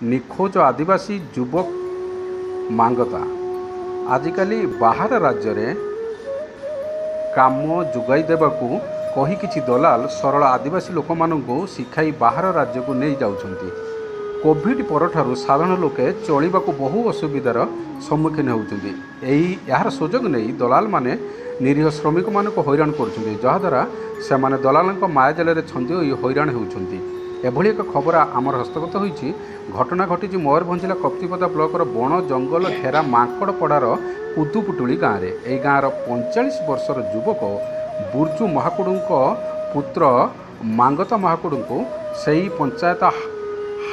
निखोज आदिवासी युवक मांगता आजिकाली बाहर राज्य रे काम जोगाई देबाकू कही किछि दलाल सरल आदिवासी लोक मानू शिखाई बाहर राज्य को नहीं जाउछंती। कोविड परठारु साधारण लोके चलिबाकू बहु असुविधार सम्मुखीन होउछंती। यार सुजोग नहीं दलाल माने निरीह श्रमिक मानक हैरान करुछंती, जहाद्वारा सेमाने दलालक मायाजाल छंदी होई हैरान होउछंती। एभली एक खबर आमर हस्तगत होईछि। घटना घटी मयूरभंज जिला कप्तिपदा ब्लॉकर बण जंगल घेरा मांकड़पड़ार कुदुपुटुली गाँव में। यह गाँवर 45 वर्षर युवक बुर्जु महाकुड़ पुत्र मांगता महाकुड़ से पंचायत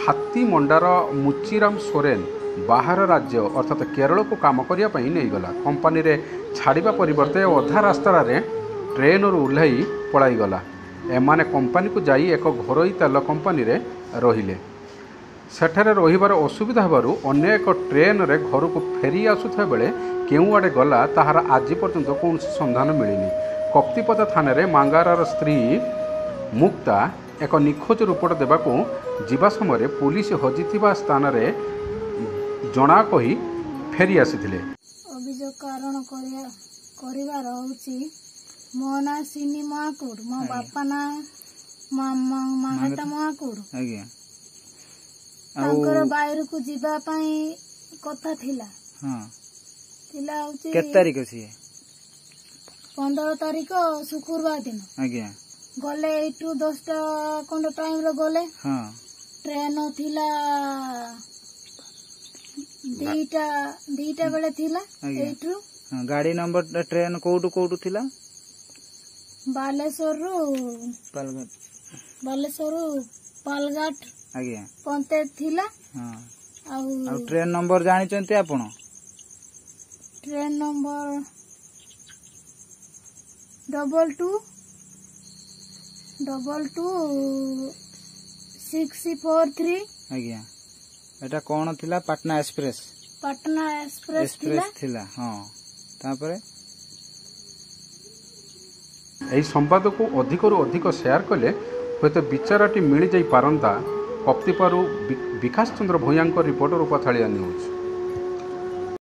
हाथीमंडार मुचिराम सोरेन बाहर राज्य अर्थात केरल को काम करने नहीं गला। कंपानी रे छाड़िबा परिवर्ते अधा रास्तार ट्रेन ओह्लई पलाई गला। एमाने कंपानी को जाई एक घरोई तेल कंपानी रे रहिले। सेठारे रहिबार असुविधा हेबारु अन्य एक ट्रेन रे घर को फेरी आसुथा बेले केउ आड़े गला ताहार आज पर्यंत कौन संधान मिलनी। कप्तिपदा थाना रे मांगारार स्त्री मुक्ता एक निखोज रिपोर्ट देबाकू जीवा समय पुलिस हजिथिबा स्थान रे जना कही फेरी आसीथिले। अभियोग कारण करिवार होछि मो ना सिनी महाकुड़, मो बापा ना मांगता महाकुड़। आज्ञा तांकर बाहर को जीवा पई कथा थिला। हां थिला होछि केत तारिख अछि? 15 तारिख शुक्रवार दिन। आज्ञा गले एटू 10टा कोन टाइम रे गले। हां ट्रेन थिला दीटा बेले थिला एटू। हां गाड़ी नंबर ट्रेन कोडू थिला? बालेश्वर पालघाट आज्ञा पंते थिला। हां आ ट्रेन नंबर जानि चंती आपण? Train number 222643। आज्ञा एटा कोन थिला? पटना एक्सप्रेस। पटना एक्सप्रेस थिला। हां तापरे यही संवाद को अधिक अधिक शेयर कले हुए विचाराटी मिल जाई पारंता। कप्तिपारू विकास चंद्र भूया रिपोर्टर उपथाड़िया न्यूज।